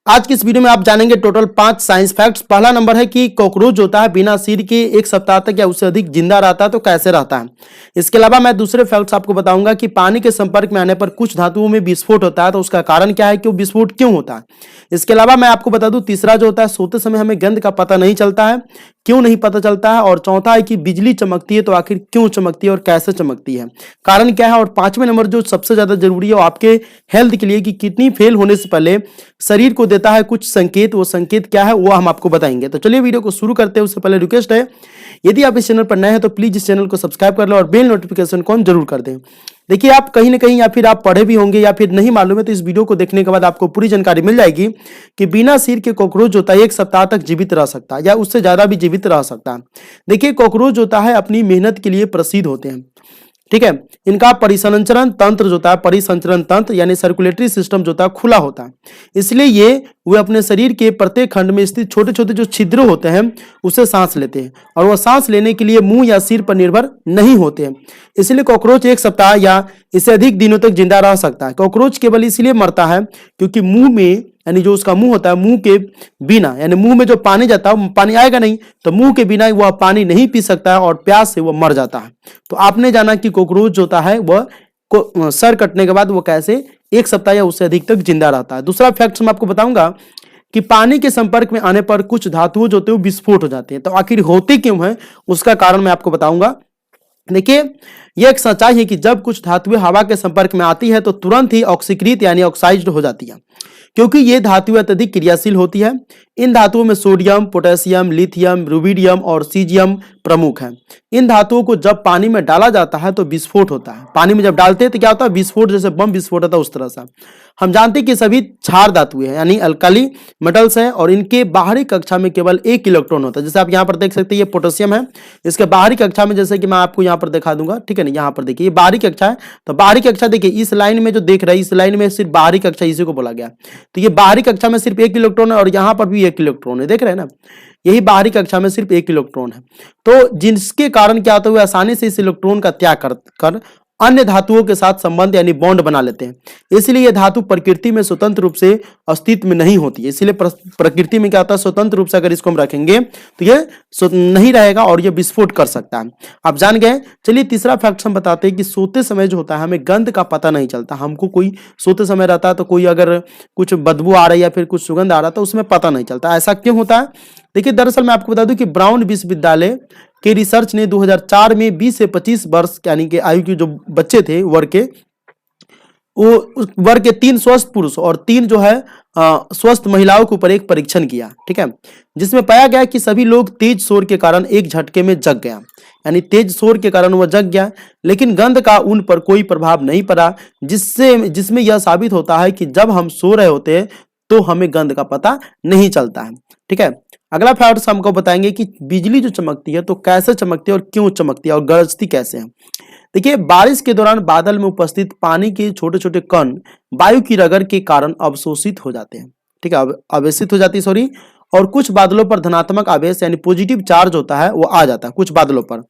आज की इस वीडियो में आप जानेंगे टोटल 5 साइंस फैक्ट्स। पहला नंबर है कि कॉकरोच होता है बिना सिर के 1 सप्ताह तक या उससे अधिक जिंदा रहता है तो कैसे रहता है। इसके अलावा मैं दूसरे फैक्ट्स आपको बताऊंगा कि पानी के संपर्क में आने पर कुछ धातुओं में विस्फोट होता है तो उसका कारण क्या है कि वो विस्फोट क्यों होता है। इसके अलावा मैं आपको बता दूं तीसरा जो होता है सोते समय हमें गंध का पता नहीं चलता है, क्यों नहीं पता चलता है। और चौथा है कि बिजली चमकती है तो आखिर क्यों चमकती है और कैसे चमकती है, कारण क्या है। और पांचवें नंबर जो सबसे ज्यादा जरूरी है वो आपके हेल्थ के लिए कि किडनी फेल होने से पहले शरीर को देता है कुछ संकेत, वो संकेत क्या है वो हम आपको बताएंगे। तो चलिए वीडियो को शुरू करते हैं। उससे पहले रिक्वेस्ट है, यदि आप इस चैनल पर नए हैं तो प्लीज इस चैनल को सब्सक्राइब कर लो और बेल नोटिफिकेशन को ऑन जरूर कर दें। देखिए आप कहीं ना कहीं या फिर आप पढ़े भी होंगे या फिर नहीं मालूम है तो इस वीडियो को देखने के बाद आपको पूरी जानकारी मिल जाएगी कि बिना सिर के कॉकरोच होता है 1 सप्ताह तक जीवित रह सकता है या उससे ज्यादा भी जीवित रह सकता है। देखिए कॉकरोच होता है अपनी मेहनत के लिए प्रसिद्ध होते हैं, ठीक है। इनका परिसंचरण तंत्र जो होता है, परिसंचरण तंत्र यानी सर्कुलेटरी सिस्टम जो होता है खुला होता है, इसलिए वे अपने शरीर के प्रत्येक खंड में स्थित छोटे छोटे जो छिद्र होते हैं उससे सांस लेते हैं और वह सांस लेने के लिए मुंह या सिर पर निर्भर नहीं होते हैं। इसलिए कॉकरोच 1 सप्ताह या इससे अधिक दिनों तक जिंदा रह सकता है। कॉकरोच केवल इसलिए मरता है क्योंकि मुंह में यानी जो उसका मुंह होता है, मुंह के बिना यानी मुंह में जो पानी जाता है पानी आएगा नहीं तो मुंह के बिना वह पानी नहीं पी सकता है और प्यास से वह मर जाता है। तो आपने जाना कि कॉकरोच होता है वह सर कटने के बाद वो कैसे 1 सप्ताह या उससे अधिक तक जिंदा रहता है। दूसरा फैक्ट मैं आपको बताऊंगा कि पानी के संपर्क में आने पर कुछ धातुओं जो होते हैं विस्फोट हो जाते हैं। तो आखिर होते क्यों है उसका कारण मैं आपको बताऊंगा। देखिए यह एक सच्चाई है कि जब कुछ धातुएं हवा के संपर्क में आती है तो तुरंत ही ऑक्सीकृत यानी ऑक्साइज्ड हो जाती है, क्योंकि ये धातुएं अत्यधिक क्रियाशील होती है। इन धातुओं में सोडियम, पोटेशियम, लिथियम, रुबिडियम और सीजियम प्रमुख हैं। इन धातुओं को जब पानी में डाला जाता है तो विस्फोट होता है। पानी में जब डालते हैं तो क्या होता है, विस्फोट, जैसे बम विस्फोट होता है उस तरह से। हम जानते हैं कि सभी क्षार धातुएं हैं यानी अल्काली मेटल्स हैं और इनके बाहरी कक्षा में केवल 1 इलेक्ट्रॉन होता है। जैसे आप यहाँ पर देख सकते हैं ये पोटेशियम है, इसके बाहरी कक्षा में जैसे कि मैं आपको यहाँ पर दिखा दूंगा, ठीक है ना। यहाँ पर देखिए ये बाहरी कक्षा है, तो बाहरी कक्षा देखिए इस लाइन में जो देख रहा है इस लाइन में सिर्फ बाहरी कक्षा इसी को बोला गया। तो ये बाहरी कक्षा में सिर्फ 1 इलेक्ट्रॉन है और यहाँ पर भी 1 इलेक्ट्रॉन है, देख रहे हैं ना। यही बाहरी कक्षा में सिर्फ 1 इलेक्ट्रॉन है, तो जिसके कारण क्या होता है आसानी से इस इलेक्ट्रॉन का त्याग कर अन्य धातुओं के साथ संबंध यानी बॉन्ड बना लेते हैं। इसलिए ये धातु प्रकृति में स्वतंत्र रूप से अस्तित्व में नहीं होती है। इसलिए प्रकृति में क्या होता है, स्वतंत्र रूप से अगर इसको हम रखेंगे तो ये नहीं रहेगा और ये विस्फोट कर सकता है। आप जान गए। चलिए तीसरा फैक्ट हम बताते हैं कि सोते समय जो होता है हमें गंध का पता नहीं चलता। हमको कोई सोते समय रहता है तो कोई अगर कुछ बदबू आ रही है या फिर कुछ सुगंध आ रहा है तो उसमें पता नहीं चलता। ऐसा क्यों होता है? देखिए दरअसल मैं आपको बता दूं कि ब्राउन विश्वविद्यालय के रिसर्च ने 2004 में 20 से 25 वर्ष यानी कि आयु के जो बच्चे थे वर्ग के, वो वर्ग के 3 स्वस्थ पुरुष और 3 जो है स्वस्थ महिलाओं के ऊपर एक परीक्षण किया, ठीक है, जिसमें पाया गया कि सभी लोग तेज शोर के कारण एक झटके में जग गया, यानी तेज शोर के कारण वह जग गया, लेकिन गंध का उन पर कोई प्रभाव नहीं पड़ा, जिसमें यह साबित होता है कि जब हम सो रहे होते हैं तो हमें गंध का पता नहीं चलता है, ठीक है। अगला फैक्ट हमको बताएंगे कि बिजली जो चमकती है तो कैसे चमकती है और क्यों चमकती है और गरजती कैसे है। देखिए बारिश के दौरान बादल में उपस्थित पानी के छोटे छोटे कण वायु की रगड़ के कारण अवशोषित हो जाते हैं, ठीक है, आवेशित हो जाती है सॉरी। और कुछ बादलों पर धनात्मक आवेश यानी पॉजिटिव चार्ज होता है वो आ जाता है कुछ बादलों पर,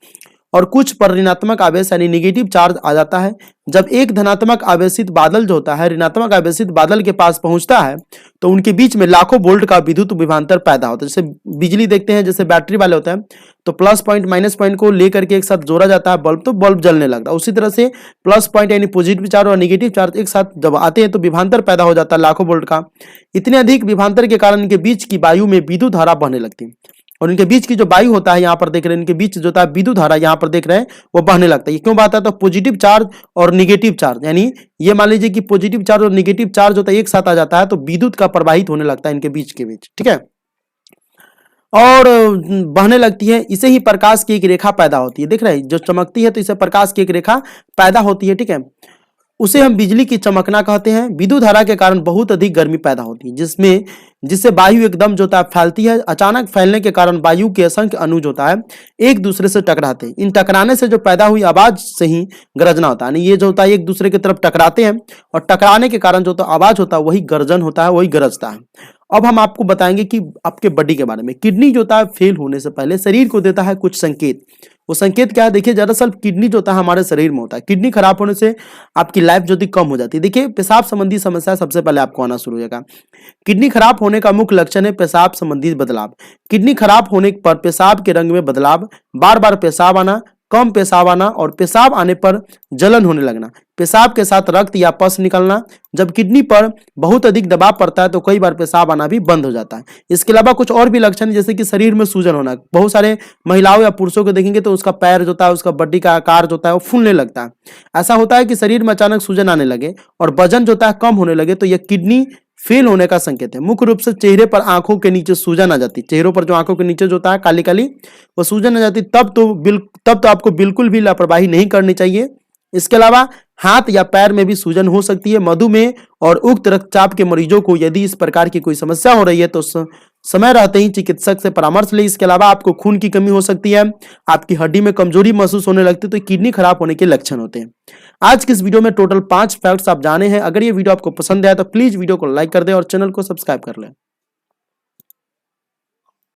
और कुछ पर ऋणात्मक आवेश यानी नेगेटिव चार्ज आ जाता है। जब एक धनात्मक आवेशित बादल जो होता है ऋणात्मक आवेशित बादल के पास पहुंचता है तो उनके बीच में लाखों वोल्ट का विद्युत विभवांतर पैदा होता है। जैसे बिजली देखते हैं, जैसे बैटरी वाले होते हैं तो प्लस पॉइंट माइनस पॉइंट को लेकर के एक साथ जोड़ा जाता है बल्ब, तो बल्ब जलने लगता है। उसी तरह से प्लस पॉइंट यानी पॉजिटिव चार्ज और नेगेटिव चार्ज एक साथ जब आते हैं तो विभवांतर पैदा हो जाता है लाखों वोल्ट का। इतने अधिक विभवांतर के कारण इनके बीच की वायु में विद्युत धारा बहने लगती है और इनके बीच की जो वायु होता है यहाँ पर देख रहे हैं, इनके बीच जो होता है विद्युत धारा यहाँ पर देख रहे हैं वो बहने लगता है। ये क्यों बहता है? तो पॉजिटिव चार्ज और नेगेटिव चार्ज, यानी ये मान लीजिए कि पॉजिटिव चार्ज और नेगेटिव चार्ज होता है एक साथ आ जाता है तो विद्युत का प्रवाहित होने लगता है इनके बीच के बीच, ठीक है, और बहने लगती है। इसे ही प्रकाश की एक रेखा पैदा होती है, देख रहे हैं जो चमकती है तो इसे प्रकाश की एक रेखा पैदा होती है, ठीक है, उसे हम बिजली की चमकना कहते हैं। विद्युत धारा के कारण बहुत अधिक गर्मी पैदा होती है जिससे वायु एकदम जो होता है फैलती है। अचानक फैलने के कारण वायु के असंख्य अणु जो होता है एक दूसरे से टकराते हैं। इन टकराने से जो पैदा हुई आवाज से ही गरजना होता है, यानी ये जो होता है एक दूसरे की तरफ टकराते हैं और टकराने के कारण जो होता है आवाज होता है वही गर्जन होता है, वही गरजता है। अब हम आपको बताएंगे कि आपके बॉडी के बारे में। किडनी जो होता है फेल होने से पहले शरीर को देता है कुछ संकेत। वो संकेत क्या है? देखिए, दरअसल किडनी जो होता है हमारे शरीर में होता है। किडनी खराब होने से आपकी लाइफ जो होती कम हो जाती है। देखिए, पेशाब संबंधी समस्या सबसे पहले आपको आना शुरू हो जाएगा। किडनी खराब होने का मुख्य लक्षण है पेशाब संबंधी बदलाव। किडनी खराब होने पर पेशाब के रंग में बदलाव, बार बार पेशाब आना, कम पेशाब आना और पेशाब आने पर जलन होने लगना, पेशाब के साथ रक्त या पस निकलना। जब किडनी पर बहुत अधिक दबाव पड़ता है तो कई बार पेशाब आना भी बंद हो जाता है। इसके अलावा कुछ और भी लक्षण जैसे कि शरीर में सूजन होना। बहुत सारे महिलाओं या पुरुषों को देखेंगे तो उसका पैर जो होता है, उसका बॉडी का आकार जो होता है वो फूलने लगता है। ऐसा होता है कि शरीर में अचानक सूजन आने लगे और वजन जो होता है कम होने लगे, तो यह किडनी फेल होने का संकेत है। मुख्य रूप से चेहरे पर आंखों के नीचे सूजन आ जाती है। चेहरों पर जो आंखों के नीचे जो होता है काली काली वो सूजन आ जाती, तब तो आपको बिल्कुल भी लापरवाही नहीं करनी चाहिए। इसके अलावा हाथ या पैर में भी सूजन हो सकती है। मधुमेह और उच्च रक्तचाप के मरीजों को यदि इस प्रकार की कोई समस्या हो रही है तो समय रहते ही चिकित्सक से परामर्श लें। इसके अलावा आपको खून की कमी हो सकती है, आपकी हड्डी में कमजोरी महसूस होने लगती है, तो किडनी खराब होने के लक्षण होते हैं। आज की इस वीडियो में टोटल 5 फैक्ट्स आप जाने हैं। अगर ये वीडियो आपको पसंद आया तो प्लीज वीडियो को लाइक कर दें और चैनल को सब्सक्राइब कर लें।